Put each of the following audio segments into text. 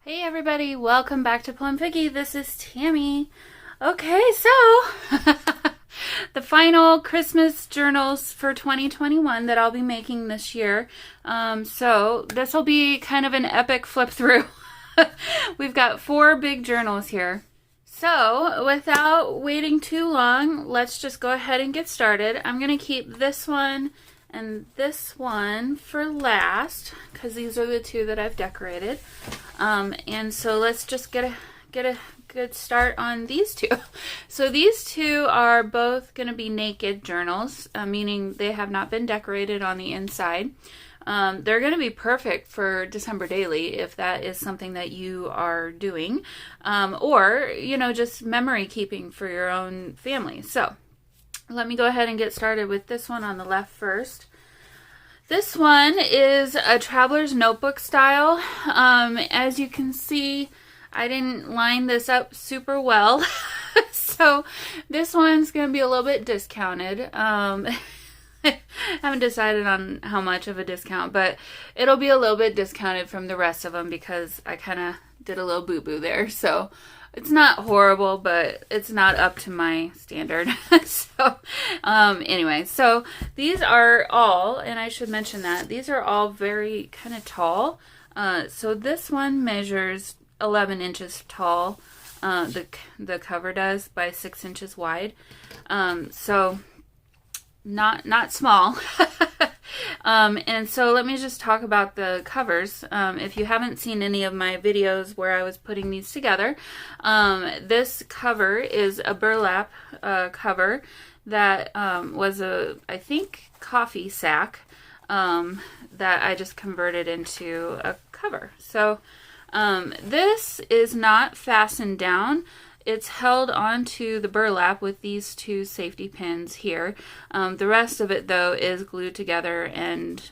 Hey everybody, welcome back to Plum Piggy. This is Tammy. Okay, so the final Christmas journals for 2021 that I'll be making this year. So this will be kind of an epic flip through. We've got 4 big journals here. So without waiting too long, let's just go ahead and get started. I'm going to keep this one and this one for last because these are the 2 that I've decorated. And so let's just get a good start on these 2. So these 2 are both going to be naked journals, meaning they have not been decorated on the inside. They're going to be perfect for December daily if that is something that you are doing, or, just memory keeping for your own family. So let me go ahead and get started with this one on the left first. This one is a traveler's notebook style. As you can see, I didn't line this up super well. So this one's going to be a little bit discounted. I haven't decided on how much of a discount, but it'll be a little bit discounted from the rest of them because I kind of did a little boo-boo there. So it's not horrible, but it's not up to my standard. Anyway, so these are all, and I should mention that, these are all very kind of tall. So this one measures 11 inches tall, the cover does, by 6 inches wide. So not small. And so let me just talk about the covers. If you haven't seen any of my videos where I was putting these together, this cover is a burlap cover that was I think, coffee sack that I just converted into a cover. So this is not fastened down. It's held onto the burlap with these 2 safety pins here. The rest of it, though, is glued together and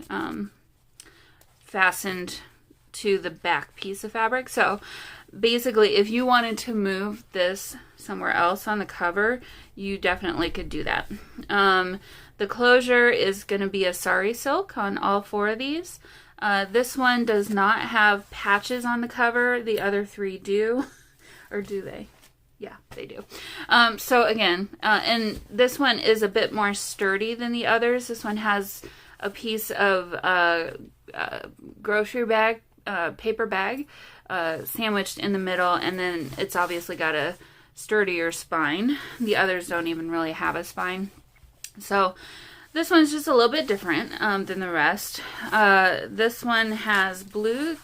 fastened to the back piece of fabric. So basically, if you wanted to move this somewhere else on the cover, you definitely could do that. The closure is going to be a sari silk on all 4 of these. This one does not have patches on the cover. The other 3 do. Or do they? Yeah, they do. So again, and this one is a bit more sturdy than the others. This one has a piece of grocery bag, paper bag, sandwiched in the middle, and then it's obviously got a sturdier spine. The others don't even really have a spine. So this one's just a little bit different than the rest. This one has blue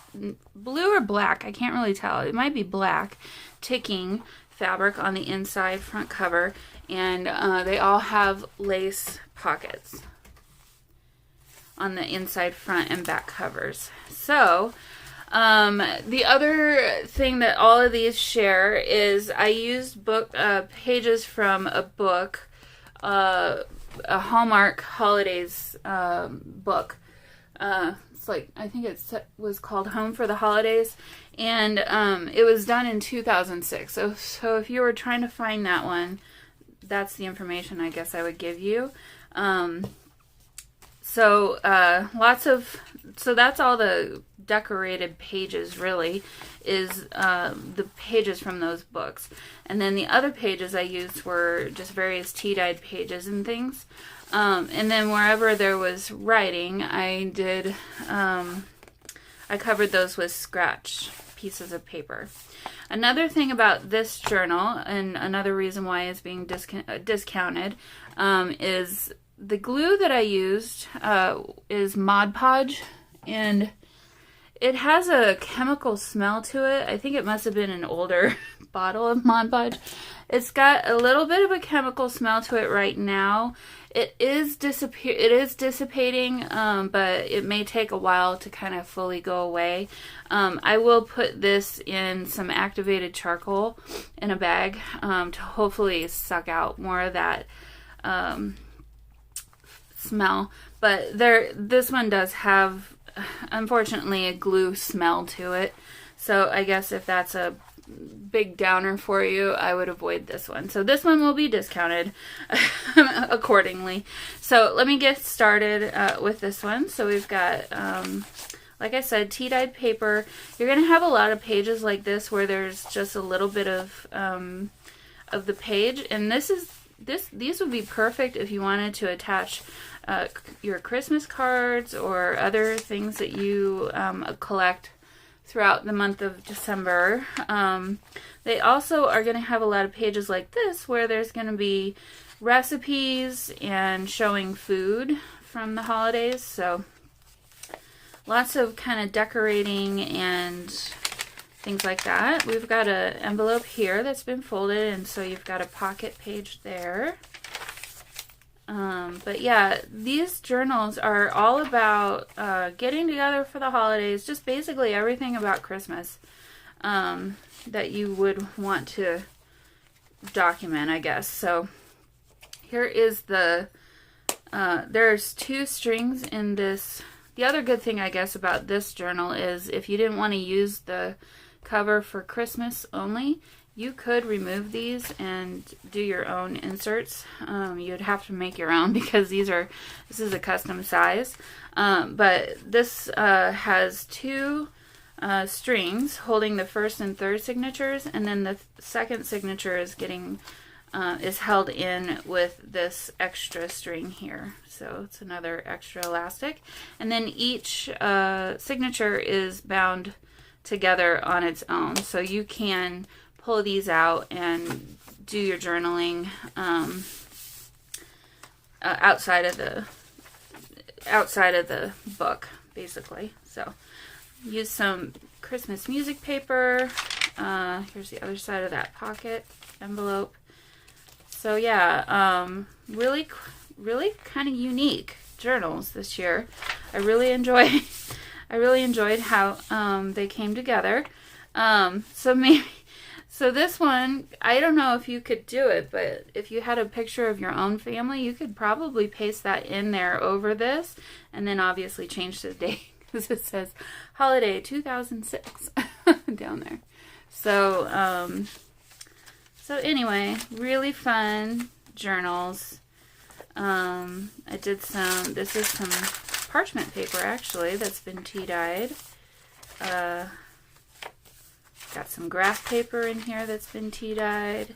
or black, I can't really tell. It might be black, ticking fabric on the inside front cover, and they all have lace pockets on the inside front and back covers. So the other thing that all of these share is I used pages from a book, a Hallmark Holidays book. It's like, I think it was called Home for the Holidays, and it was done in 2006. So if you were trying to find that one, that's the information I guess I would give you. So that's all the decorated pages, really, is the pages from those books. And then the other pages I used were just various tea-dyed pages and things. And then wherever there was writing, I covered those with scratch pieces of paper. Another thing about this journal, and another reason why it's being discounted, is the glue that I used is Mod Podge, and it has a chemical smell to it. I think it must have been an older bottle of Mod Podge. It's got a little bit of a chemical smell to it right now. It is dissipating, but it may take a while to kind of fully go away. I will put this in some activated charcoal in a bag to hopefully suck out more of that smell. But this one does have, unfortunately, a glue smell to it. So I guess if that's a big downer for you, I would avoid this one. So this one will be discounted accordingly. So let me get started with this one. So we've got, like I said, tea-dyed paper. You're going to have a lot of pages like this where there's just a little bit of the page. And these would be perfect if you wanted to attach your Christmas cards or other things that you collect throughout the month of December. They also are going to have a lot of pages like this where there's going to be recipes and showing food from the holidays. So lots of kind of decorating and things like that. We've got an envelope here that's been folded, and so you've got a pocket page there. But yeah, these journals are all about getting together for the holidays, just basically everything about Christmas that you would want to document, I guess. So here is there's 2 strings in this. The other good thing, I guess, about this journal is if you didn't want to use the cover for Christmas only, you could remove these and do your own inserts. You'd have to make your own because this is a custom size. But this has 2 strings holding the first and third signatures, and then the second signature is held in with this extra string here. So it's another extra elastic. And then each signature is bound together on its own. So you can pull these out and do your journaling outside of the book, basically. So use some Christmas music paper. Here's the other side of that pocket envelope. So yeah, really kind of unique journals this year. I really enjoyed how they came together. So this one, I don't know if you could do it, but if you had a picture of your own family, you could probably paste that in there over this, and then obviously change the date because it says holiday 2006 down there. So anyway, really fun journals. This is some parchment paper actually that's been tea dyed. Got some graph paper in here that's been tea dyed.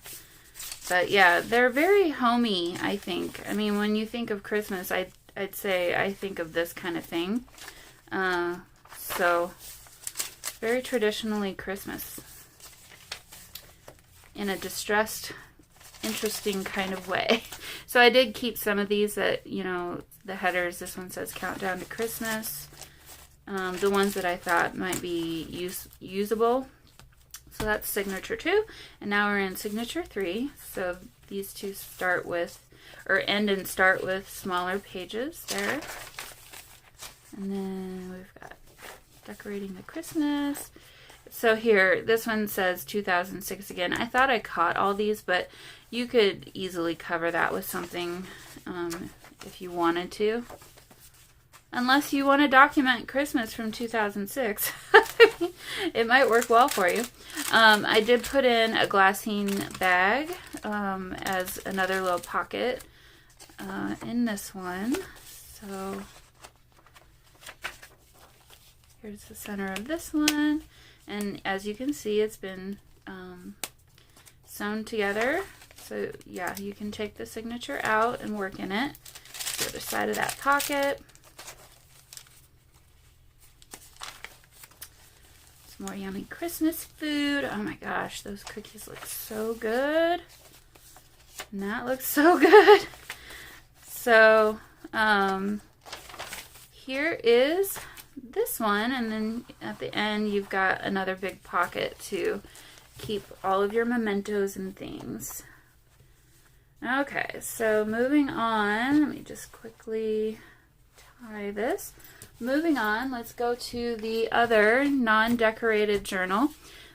But yeah, they're very homey, I think. I mean, when you think of Christmas, I'd say I think of this kind of thing. So very traditionally Christmas in a distressed, interesting kind of way. So I did keep some of these that, the headers. This one says Countdown to Christmas. The ones that I thought might be usable. So that's signature 2, and now we're in signature 3. So these two end and start with smaller pages there. And then we've got Decorating the Christmas. So here, this one says 2006 again. I thought I caught all these, but you could easily cover that with something if you wanted to. Unless you want to document Christmas from 2006. It might work well for you. I did put in a glassine bag as another little pocket in this one. So here's the center of this one. And as you can see, it's been sewn together. So yeah, you can take the signature out and work in it. The other side of that pocket. Some more yummy Christmas food. Oh my gosh, those cookies look so good. And that looks so good. So here is this one, and then at the end you've got another big pocket to keep all of your mementos and things. Okay, so moving on, let me just quickly tie this. Moving on, let's go to the other non-decorated journal.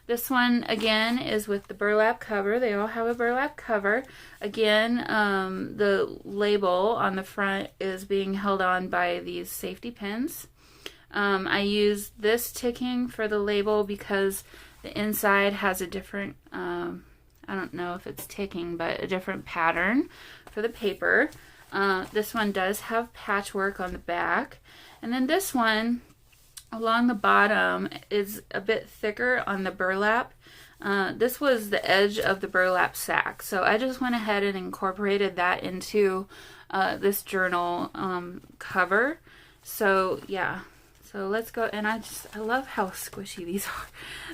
This one, again, is with the burlap cover. They all have a burlap cover. Again, the label on the front is being held on by these safety pins. I use this ticking for the label because the inside has a different, I don't know if it's ticking, but a different pattern for the paper. This one does have patchwork on the back. And then this one along the bottom is a bit thicker on the burlap. This was the edge of the burlap sack, so I just went ahead and incorporated that into this journal cover. So yeah, so let's go. And I love how squishy these are.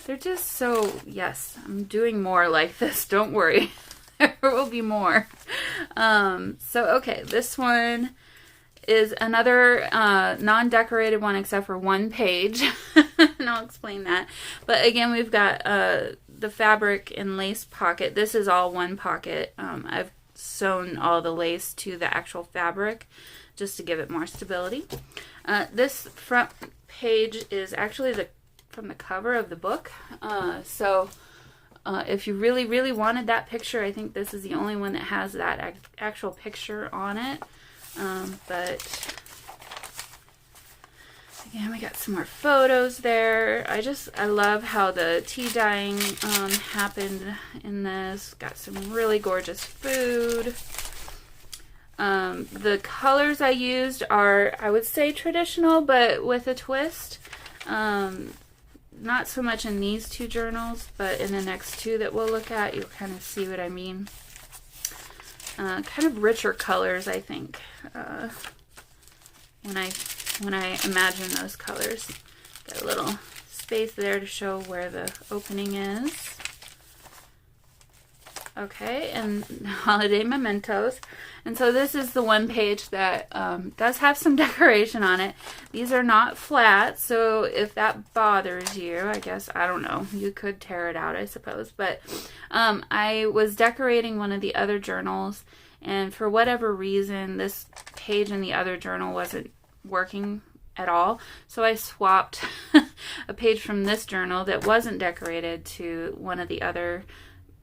They're just so, yes, I'm doing more like this, don't worry. There will be more. So okay, this one is another non-decorated one except for one page. And I'll explain that. But again, we've got the fabric and lace pocket. This is all one pocket. I've sewn all the lace to the actual fabric just to give it more stability. This front page is actually from the cover of the book. So if you really, really wanted that picture, I think this is the only one that has that actual picture on it. But again, we got some more photos there. I love how the tea dyeing happened in this. Got some really gorgeous food. The colors I used are, I would say, traditional, but with a twist. Not so much in these two journals, but in the next two that we'll look at, you'll kind of see what I mean. Kind of richer colors, I think, when I imagine those colors. Got a little space there to show where the opening is. Okay, and holiday mementos. And so this is the one page that does have some decoration on it. These are not flat, so if that bothers you, I guess, I don't know, you could tear it out, I suppose. But I was decorating one of the other journals, and for whatever reason, this page in the other journal wasn't working at all. So I swapped a page from this journal that wasn't decorated to one of the other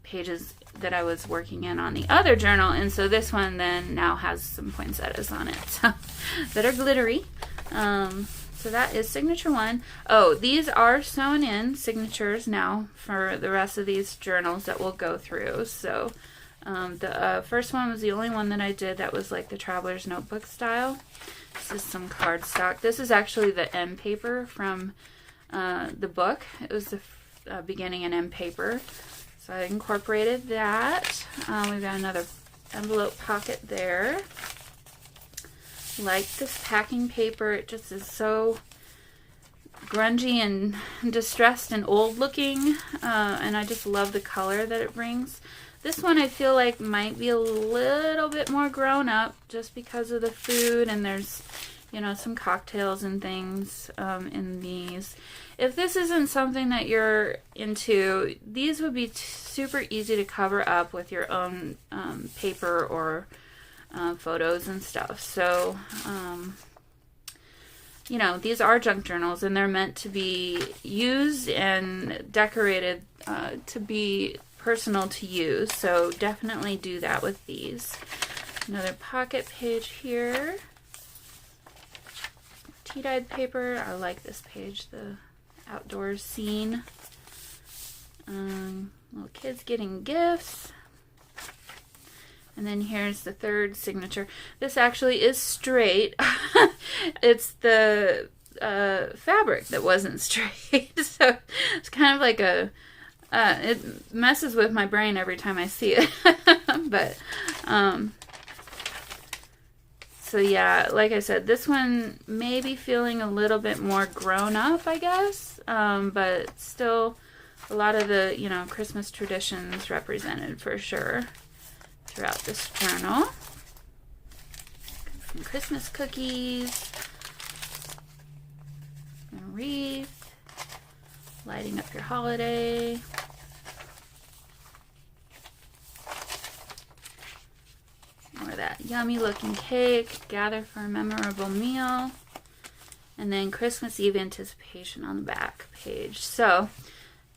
pages that I was working in on the other journal, and so this one then now has some poinsettias on it, so that are glittery. So that is signature one. Oh, these are sewn in signatures now for the rest of these journals that we'll go through. So the first one was the only one that I did that was like the traveler's notebook style. This is some cardstock. This is actually the end paper from the book. It was the beginning and end paper. So I incorporated that. We've got another envelope pocket there. Like this packing paper. It just is so grungy and distressed and old looking. And I just love the color that it brings. This one I feel like might be a little bit more grown up just because of the food, and there's, you know, some cocktails and things in these. If this isn't something that you're into, these would be super easy to cover up with your own paper or photos and stuff. So, you know, these are junk journals, and they're meant to be used and decorated to be personal to use. So definitely do that with these. Another pocket page here. Tea-dyed paper. I like this page, the outdoors scene. Little kids getting gifts. And then here's the third signature. This actually is straight. It's the fabric that wasn't straight. So it's kind of like a, it messes with my brain every time I see it. But, so yeah, like I said, this one may be feeling a little bit more grown up, I guess. But still a lot of the, you know, Christmas traditions represented for sure throughout this journal. Some Christmas cookies, a wreath, lighting up your holiday. More of that yummy looking cake, gather for a memorable meal. And then Christmas Eve anticipation on the back page. So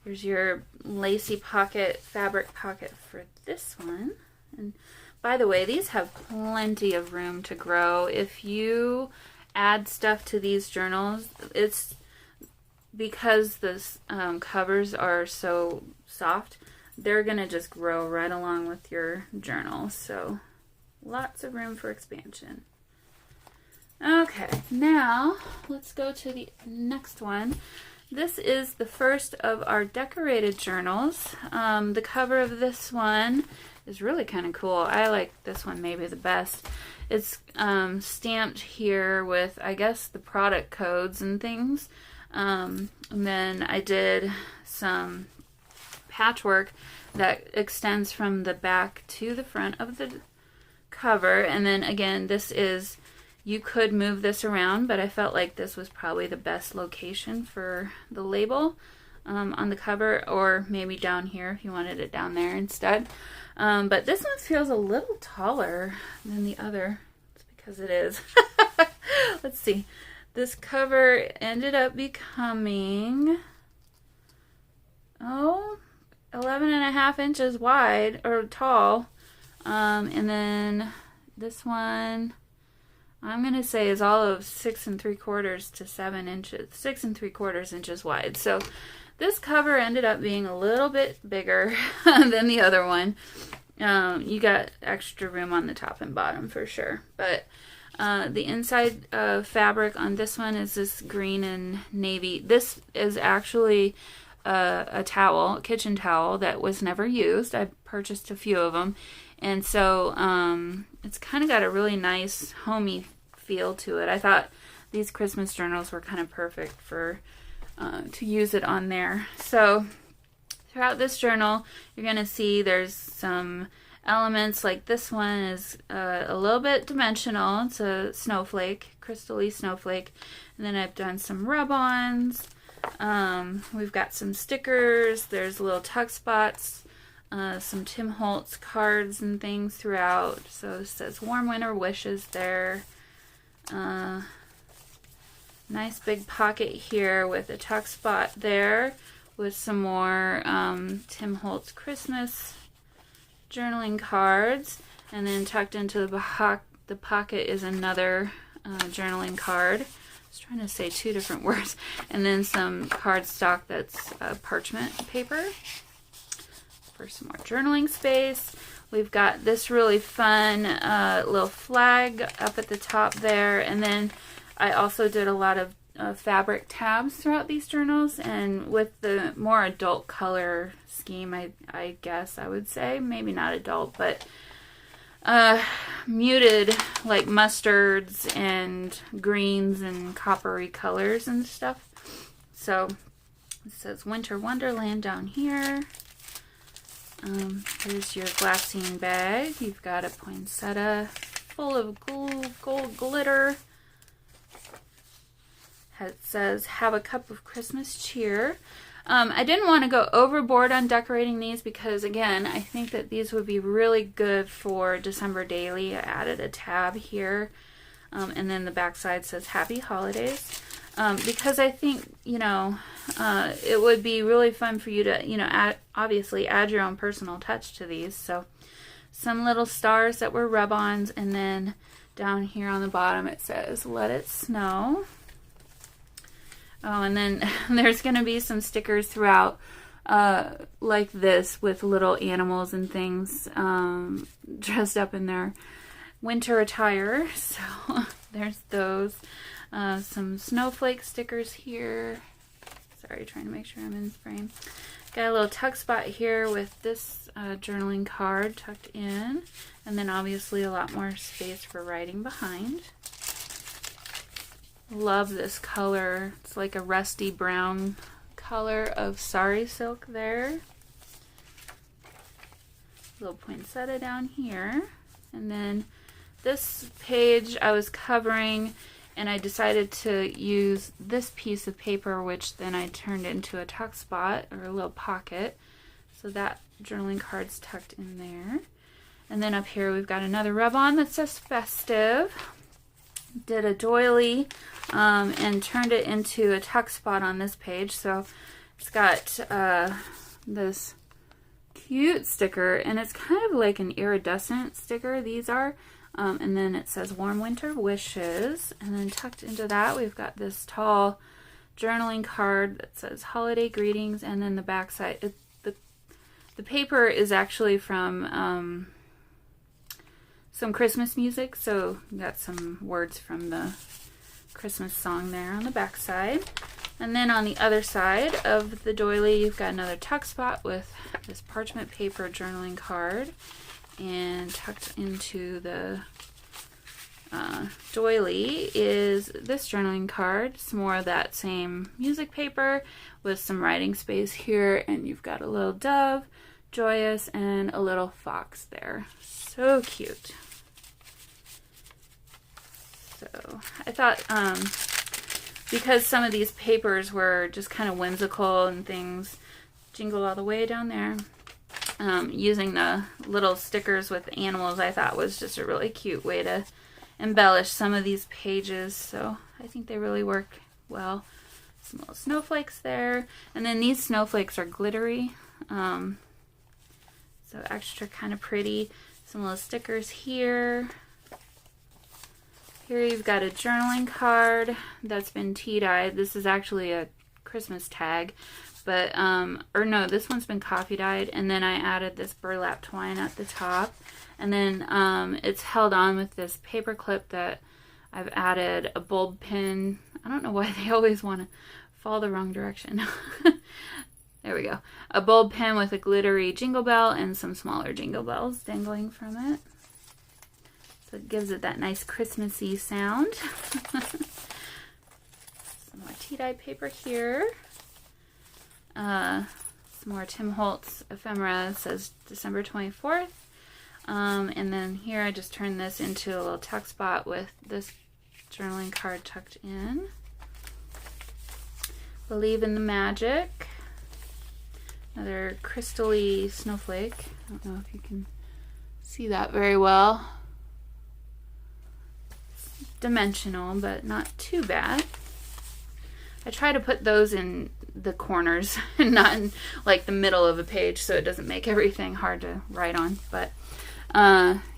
here's your lacy pocket, fabric pocket for this one. And by the way, these have plenty of room to grow. If you add stuff to these journals, it's because the covers are so soft, they're going to just grow right along with your journal. So lots of room for expansion. Okay, now let's go to the next one. This is the first of our decorated journals. The cover of this one is really kind of cool. I like this one maybe the best. It's stamped here with, I guess, the product codes and things. And then I did some patchwork that extends from the back to the front of the cover. And then again, this is, you could move this around, but I felt like this was probably the best location for the label on the cover, or maybe down here if you wanted it down there instead. But this one feels a little taller than the other. It's because it is. Let's see. This cover ended up becoming, 11.5 inches wide, or tall. And then this one, I'm going to say is all of 6 3/4 to 7 inches, 6 3/4 inches wide. So this cover ended up being a little bit bigger than the other one. You got extra room on the top and bottom for sure. But the inside fabric on this one is this green and navy. This is actually a towel, a kitchen towel that was never used. I purchased a few of them. And so it's kind of got a really nice homey feel to it. I thought these Christmas journals were kind of perfect for to use it on there. So throughout this journal, you're going to see there's some elements, like this one is a little bit dimensional. It's a snowflake, crystal-y snowflake. And then I've done some rub-ons. We've got some stickers. There's little tuck spots. Some Tim Holtz cards and things throughout. So it says warm winter wishes there. Nice big pocket here with a tuck spot there with some more Tim Holtz Christmas journaling cards. And then tucked into the pocket is another journaling card. I was trying to say two different words. And then some cardstock that's parchment paper for some more journaling space. We've got this really fun little flag up at the top there, and then I also did a lot of fabric tabs throughout these journals, and with the more adult color scheme, I guess I would say, maybe not adult, but muted like mustards and greens and coppery colors and stuff. So it says Winter Wonderland down here. Here's your glassine bag. You've got a poinsettia full of gold glitter. It says, have a cup of Christmas cheer. I didn't want to go overboard on decorating these because, again, I think that these would be really good for December daily. I added a tab here. And then the back side says Happy Holidays. Because I think, it would be really fun for you to, obviously add your own personal touch to these. So some little stars that were rub-ons, and then down here on the bottom it says, Let It Snow. Oh, and then there's going to be some stickers throughout like this with little animals and things dressed up in their winter attire. So there's those. Some snowflake stickers here. Sorry, trying to make sure I'm in frame. Got a little tuck spot here with this journaling card tucked in. And then obviously a lot more space for writing behind. Love this color. It's like a rusty brown color of sari silk there. Little poinsettia down here. And then this page I was covering, and I decided to use this piece of paper, which then I turned into a tuck spot or a little pocket. So that journaling card's tucked in there. And then up here we've got another rub-on that says Festive. Did a doily and turned it into a tuck spot on this page. So it's got this cute sticker, and it's kind of like an iridescent sticker, these are. And then it says Warm Winter Wishes. And then tucked into that, we've got this tall journaling card that says Holiday Greetings. And then the back side, the paper is actually from some Christmas music, so got some words from the Christmas song there on the back side. And then on the other side of the doily, you've got another tuck spot with this parchment paper journaling card, and tucked into the doily is this journaling card, some more of that same music paper with some writing space here, and you've got a little dove, joyous, and a little fox there. So cute. So I thought because some of these papers were just kind of whimsical and things, jingle all the way down there, using the little stickers with animals I thought was just a really cute way to embellish some of these pages. So I think they really work well. Some little snowflakes there, and then these snowflakes are glittery, so extra kind of pretty. Some little stickers here. Here you've got a journaling card that's been tea-dyed. This is actually a Christmas tag, but, or no, this one's been coffee-dyed, and then I added this burlap twine at the top, and then it's held on with this paper clip that I've added a bulb pin. I don't know why they always want to fall the wrong direction. There we go. A bulb pin with a glittery jingle bell and some smaller jingle bells dangling from it. So it gives it that nice Christmassy sound. Some more tea-dye paper here. Some more Tim Holtz ephemera. It says December 24th. And then here I just turned this into a little tuck spot with this journaling card tucked in. Believe in the Magic. Another crystal-y snowflake. I don't know if you can see that very well. Dimensional, but not too bad. I try to put those in the corners and not in like the middle of a page so it doesn't make everything hard to write on. But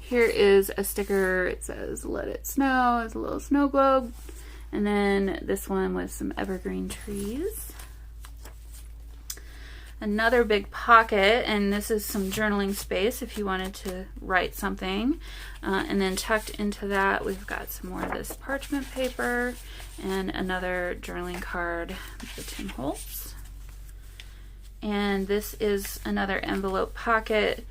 here is a sticker. It says let it snow. It's a little snow globe, and then this one with some evergreen trees. Another big pocket, and this is some journaling space if you wanted to write something. And then tucked into that, we've got some more of this parchment paper and another journaling card with the Tim Holtz. And this is another envelope pocket.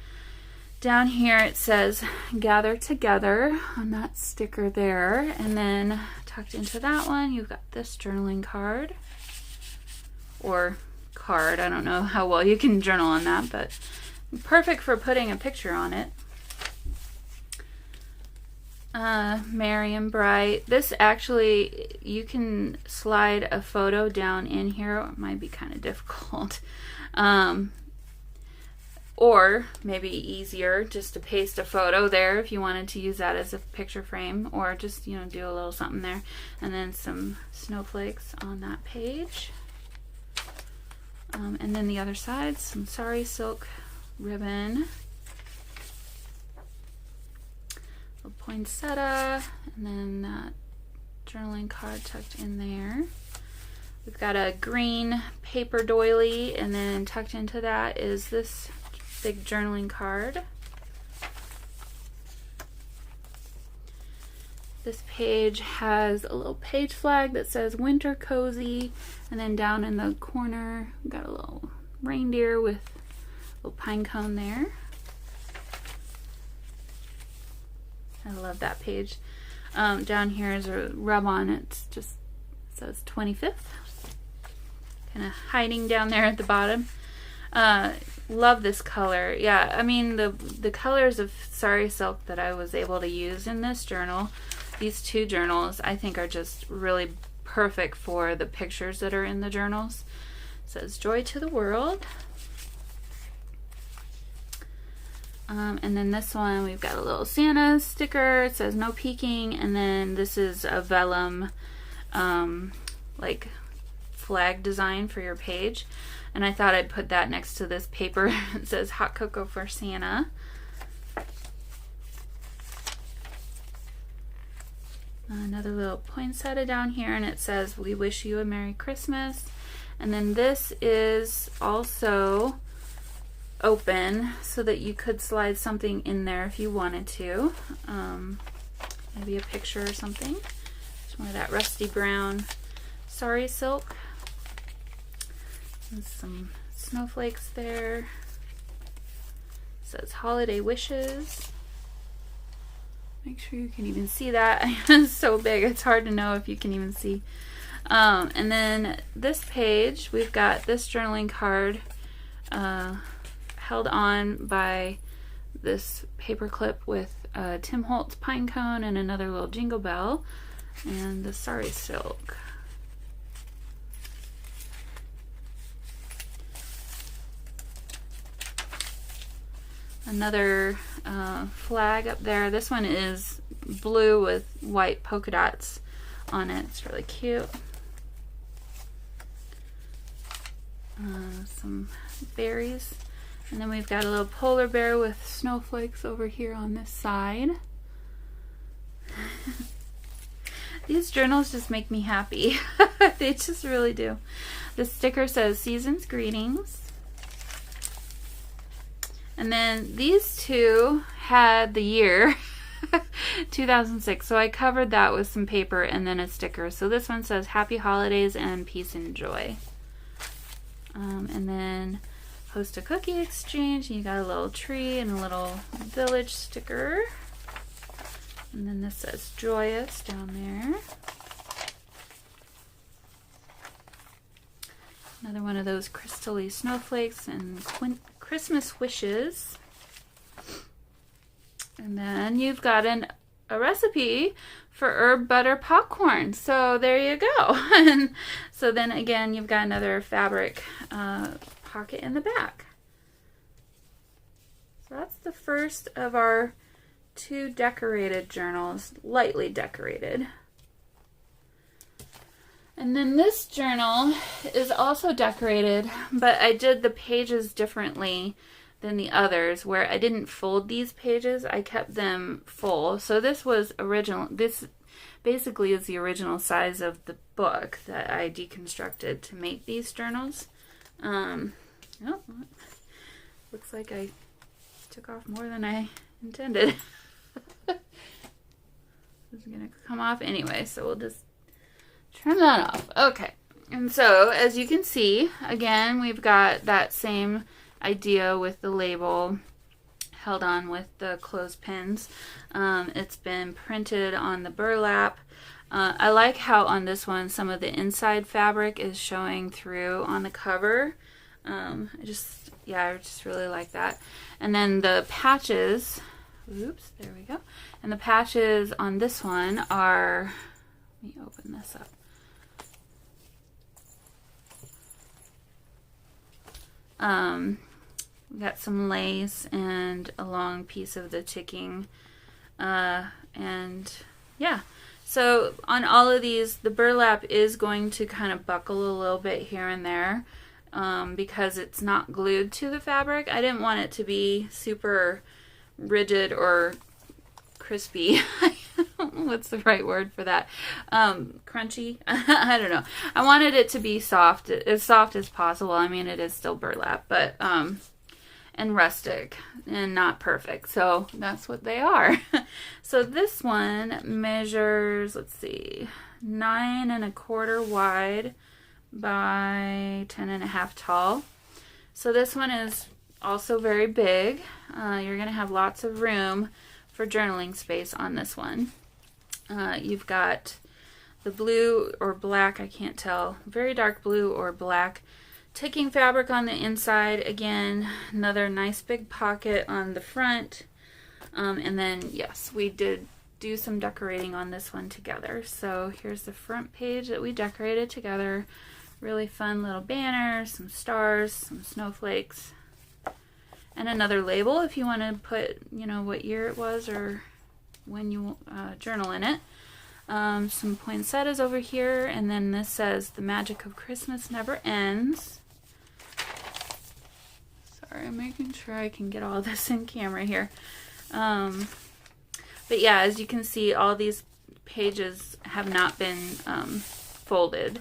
Down here it says gather together on that sticker there. And then tucked into that one, you've got this journaling card. Or card. I don't know how well you can journal on that, but perfect for putting a picture on it. Merry and Bright. This actually, you can slide a photo down in here. It might be kind of difficult. Or maybe easier just to paste a photo there if you wanted to use that as a picture frame, or just, you know, do a little something there. And then some snowflakes on that page. And then the other side, some sari silk ribbon, a poinsettia, and then that journaling card tucked in there. We've got a green paper doily, and then tucked into that is this big journaling card. This page has a little page flag that says Winter Cozy, and then down in the corner we've got a little reindeer with a little pine cone there. I love that page. Down here is a rub on. It just says 25th. Kind of hiding down there at the bottom. Love this color. Yeah, I mean the colors of sari silk that I was able to use in this journal, these two journals, I think are just really perfect for the pictures that are in the journals. It says Joy to the World. And then this one, we've got a little Santa sticker. It says no peeking. And then this is a vellum like flag design for your page. And I thought I'd put that next to this paper. It says Hot Cocoa for Santa. Another little poinsettia down here, and it says we wish you a Merry Christmas. And then this is also open so that you could slide something in there if you wanted to. Maybe a picture or something. Some more of that rusty brown sari silk. And some snowflakes there. It says holiday wishes. Make sure you can even see that. It's so big, it's hard to know if you can even see. And then this page, we've got this journaling card held on by this paper clip with Tim Holtz pine cone and another little jingle bell and the sari silk. Another flag up there. This one is blue with white polka dots on it. It's really cute. Some berries. And then we've got a little polar bear with snowflakes over here on this side. These journals just make me happy. They just really do. The sticker says Season's Greetings. And then these two had the year 2006. So I covered that with some paper and then a sticker. So this one says Happy Holidays and Peace and Joy. And then host a cookie exchange. You got a little tree and a little village sticker. And then this says Joyous down there. Another one of those crystally snowflakes and Christmas wishes. And then you've got a recipe for herb butter popcorn. So there you go. And so then again, you've got another fabric pocket in the back. So that's the first of our 2 decorated journals, lightly decorated. And then this journal is also decorated, but I did the pages differently than the others, where I didn't fold these pages. I kept them full. So this was original. This basically is the original size of the book that I deconstructed to make these journals. Oh, looks like I took off more than I intended. This is gonna come off anyway, so we'll just turn that off. Okay, and so as you can see, again, we've got that same idea with the label held on with the clothespins. It's been printed on the burlap. I like how on this one some of the inside fabric is showing through on the cover. I just really like that. And then the patches, oops, there we go. And the patches on this one are, let me open this up. We got some lace and a long piece of the ticking. And yeah, so on all of these, the burlap is going to kind of buckle a little bit here and there because it's not glued to the fabric. I didn't want it to be super rigid or crispy. What's the right word for that? Crunchy? I don't know. I wanted it to be soft as possible. I mean, it is still burlap, but and rustic and not perfect. So that's what they are. So this one measures, let's see, 9 1/4 wide by 10 1/2 tall. So this one is also very big. You're going to have lots of room for journaling space on this one. You've got the blue or black, I can't tell, very dark blue or black ticking fabric on the inside. Again, another nice big pocket on the front. And then, yes, we did do some decorating on this one together. So here's the front page that we decorated together. Really fun little banner, some stars, some snowflakes, and another label if you want to put, you know, what year it was or when you journal in it. Some poinsettias over here, and then this says, "The magic of Christmas never ends." Sorry, I'm making sure I can get all this in camera here. But yeah, as you can see, all these pages have not been folded,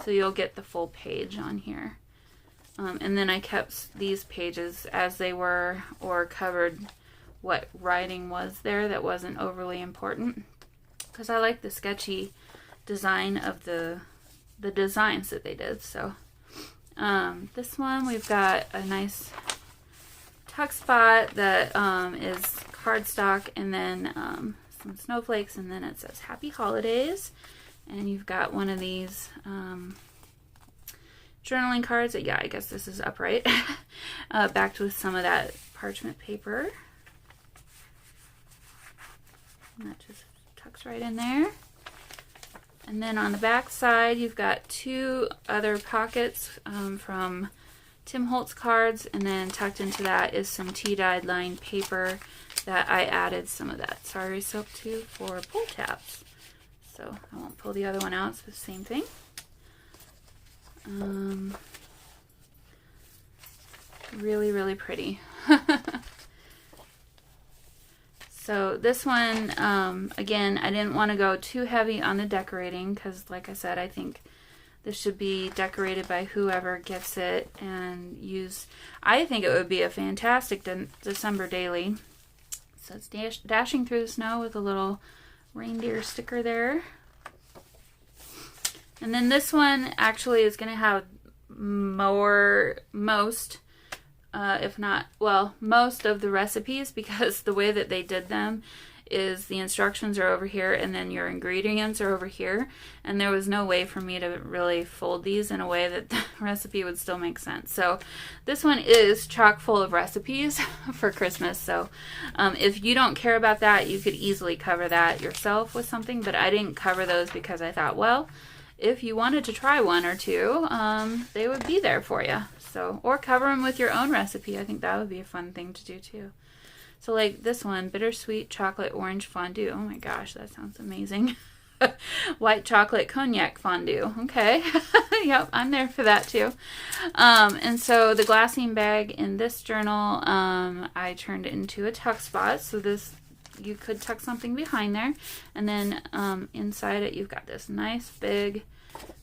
so you'll get the full page on here. And then I kept these pages as they were, or covered what writing was there that wasn't overly important, because I like the sketchy design of the designs that they did. So this one, we've got a nice tuck spot that is cardstock, and then some snowflakes, and then it says Happy Holidays. And you've got one of these journaling cards that, yeah, I guess this is upright, backed with some of that parchment paper. And that just tucks right in there. And then on the back side, you've got two other pockets from Tim Holtz cards, and then tucked into that is some tea-dyed lined paper that I added some of that Sorry Silk to for pull tabs. So I won't pull the other one out, it's the same thing. Really, really pretty. So this one, again, I didn't want to go too heavy on the decorating, because like I said, I think this should be decorated by whoever gets it and use. I think it would be a fantastic December daily. So it's dashing through the snow with a little reindeer sticker there. And then this one actually is going to have most of the recipes, because the way that they did them is the instructions are over here and then your ingredients are over here, and there was no way for me to really fold these in a way that the recipe would still make sense. So this one is chock full of recipes for Christmas. So if you don't care about that, you could easily cover that yourself with something, but I didn't cover those because I thought, well, if you wanted to try one or two, they would be there for you. So, or cover them with your own recipe. I think that would be a fun thing to do too. So like this one, bittersweet chocolate orange fondue. Oh my gosh, that sounds amazing. White chocolate cognac fondue. Okay. Yep, I'm there for that too. And so the glassine bag in this journal, I turned it into a tuck spot. So this, you could tuck something behind there. And then inside it, you've got this nice big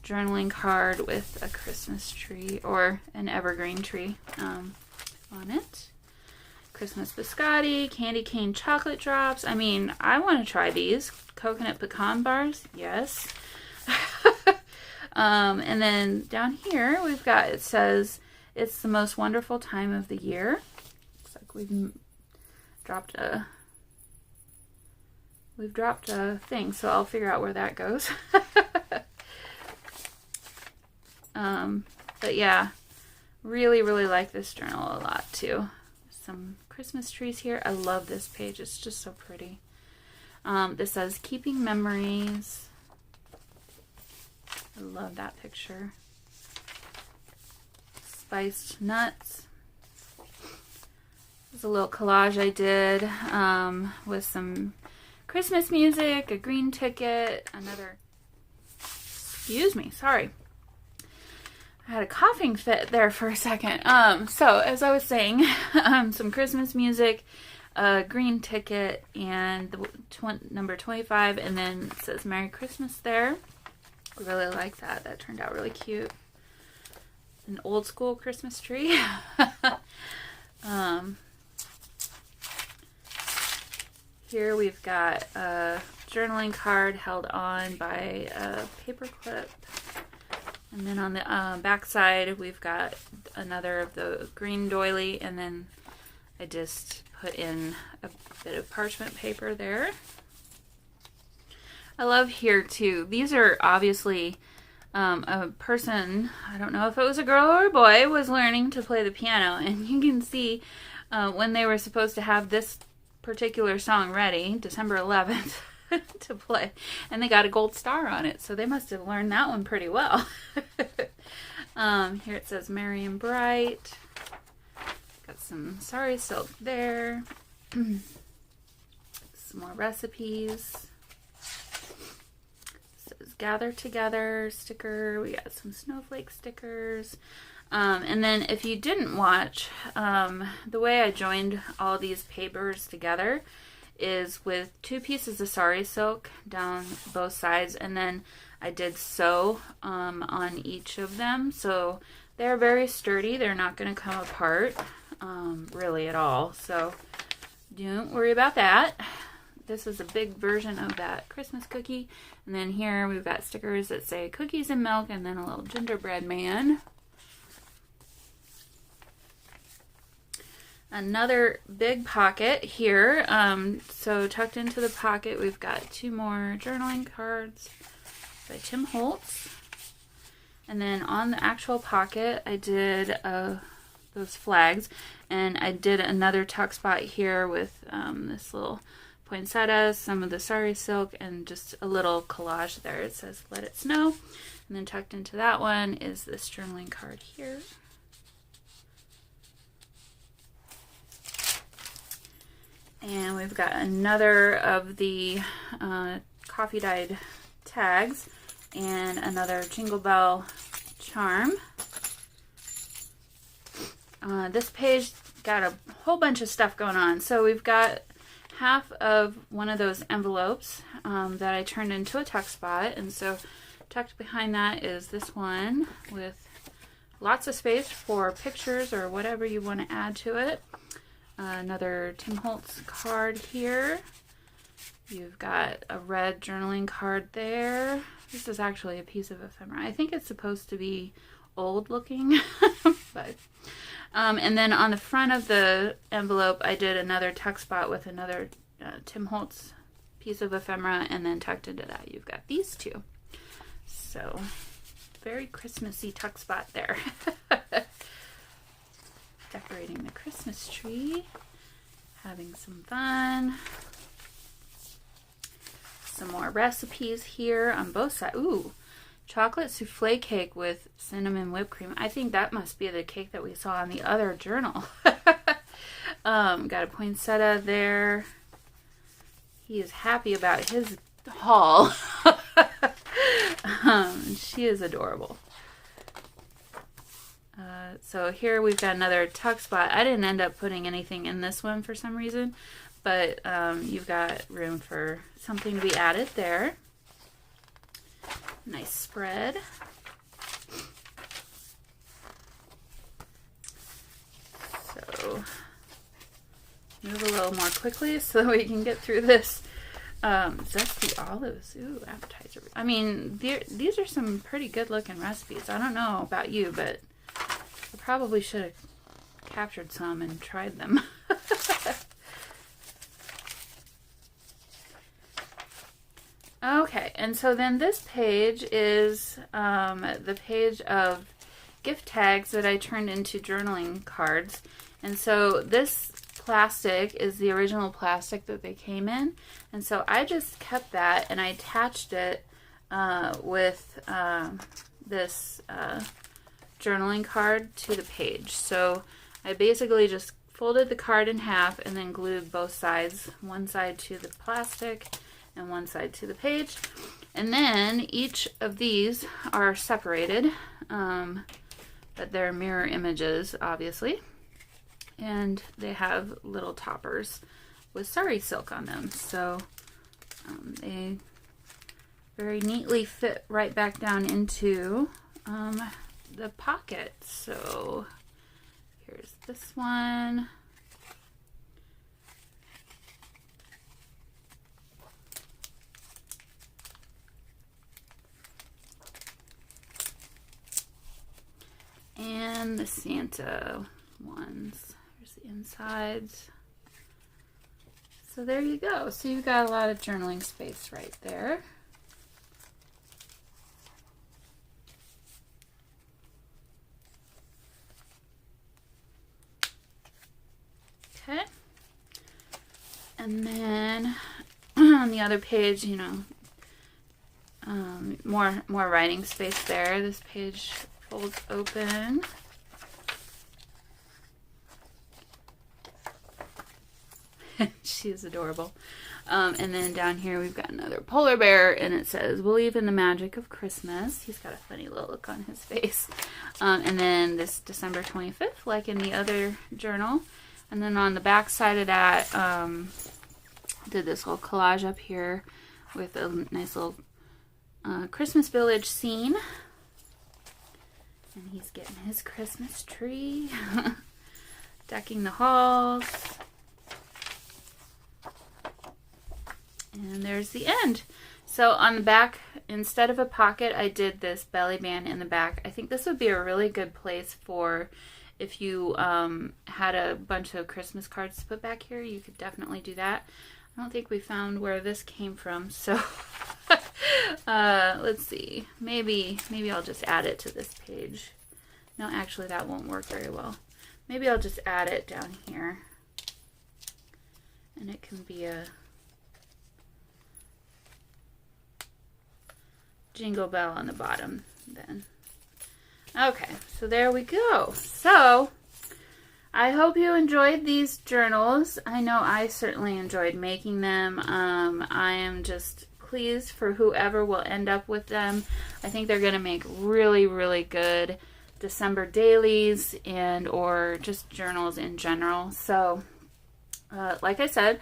journaling card with a Christmas tree or an evergreen tree on it. Christmas biscotti, candy cane chocolate drops. I mean, I want to try these. Coconut pecan bars, yes. And then down here we've got, it says, it's the most wonderful time of the year. Looks like we've dropped a thing, so I'll figure out where that goes. But yeah, really, really like this journal a lot too. Some Christmas trees here. I love this page. It's just so pretty. This says keeping memories. I love that picture. Spiced nuts. There's a little collage I did with some Christmas music, a green ticket, another, excuse me, sorry. I had a coughing fit there for a second. So as I was saying, some Christmas music, a green ticket, and the number 25, and then it says Merry Christmas there. I really like that. That turned out really cute. An old school Christmas tree. Here we've got a journaling card held on by a paper clip. And then on the back side, we've got another of the green doily, and then I just put in a bit of parchment paper there. I love here too. These are obviously a person, I don't know if it was a girl or a boy, was learning to play the piano, and you can see when they were supposed to have this particular song ready, December 11th. To play, and they got a gold star on it, so they must have learned that one pretty well. Here it says Merry and Bright. Got some Sorry Silk there. Some more recipes. It says Gather Together sticker. We got some snowflake stickers. And then if you didn't watch, the way I joined all these papers together is with 2 pieces of Sorry Silk down both sides, and then I did sew on each of them, so They're very sturdy. They're not going to come apart really at all. So don't worry about that. This is a big version of that Christmas cookie. And then here we've got stickers that say cookies and milk, and then a little gingerbread man. Another big pocket here. So tucked into the pocket, we've got 2 more journaling cards by Tim Holtz. And then on the actual pocket, I did those flags. And I did another tuck spot here with this little poinsettia, some of the sari silk, and just a little collage there. It says, "Let it snow." And then tucked into that one is this journaling card here. And we've got another of the coffee dyed tags and another Jingle Bell charm. This page got a whole bunch of stuff going on. So we've got half of one of those envelopes that I turned into a tuck spot. And so tucked behind that is this one with lots of space for pictures or whatever you want to add to it. Another Tim Holtz card here. You've got a red journaling card there. This is actually a piece of ephemera. I think it's supposed to be old looking. But and then on the front of the envelope, I did another tuck spot with another Tim Holtz piece of ephemera, and then tucked into that you've got these 2. So very Christmassy tuck spot there. Decorating the Christmas tree, having some fun. Some more recipes here on both sides. Ooh, chocolate souffle cake with cinnamon whipped cream. I think that must be the cake that we saw on the other journal. Got a poinsettia there. He is happy about his haul. She is adorable. So here we've got another tuck spot. I didn't end up putting anything in this one for some reason, but you've got room for something to be added there. Nice spread. So move a little more quickly so that we can get through this. Zesty olives. Ooh, appetizer. I mean, these are some pretty good looking recipes. I don't know about you, but I probably should have captured some and tried them. Okay, and so then this page is the page of gift tags that I turned into journaling cards. And so this plastic is the original plastic that they came in. And so I just kept that and I attached it with this journaling card to the page. So I basically just folded the card in half and then glued both sides, one side to the plastic and one side to the page. And then each of these are separated, but they're mirror images, obviously. And they have little toppers with sari silk on them. So they very neatly fit right back down into the pocket. So here's this one. And the Santa ones. Here's the insides. So there you go. So you've got a lot of journaling space right there. Okay. And then on the other page, you know, more writing space there. This page folds open. She is adorable. And then down here we've got another polar bear, and it says, "Believe in the magic of Christmas." He's got a funny little look on his face. And then this December 25th, like in the other journal. And then on the back side of that, did this little collage up here with a nice little Christmas village scene. And he's getting his Christmas tree, decking the halls. And there's the end. So on the back, instead of a pocket, I did this belly band in the back. I think this would be a really good place for if you had a bunch of Christmas cards to put back here. You could definitely do that. I don't think we found where this came from, so let's see. Maybe I'll just add it to this page. No, actually that won't work very well. Maybe I'll just add it down here. And it can be a jingle bell on the bottom then. Okay, so there we go. So I hope you enjoyed these journals. I know I certainly enjoyed making them. I am just pleased for whoever will end up with them. I think they're going to make really, really good December dailies and or just journals in general. So like I said,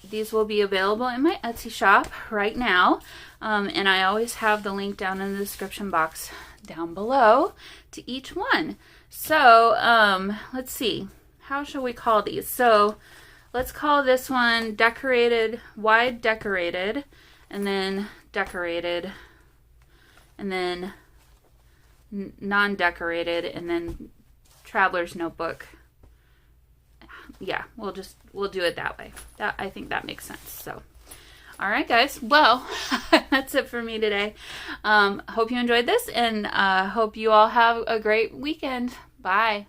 these will be available in my Etsy shop right now. And I always have the link down in the description box down below to each one. So let's see. How shall we call these? So let's call this one decorated, wide decorated, and then decorated, and then non-decorated, and then traveler's notebook. Yeah, we'll do it that way. I think that makes sense. So, all right, guys. Well, that's it for me today. Hope you enjoyed this, and hope you all have a great weekend. Bye.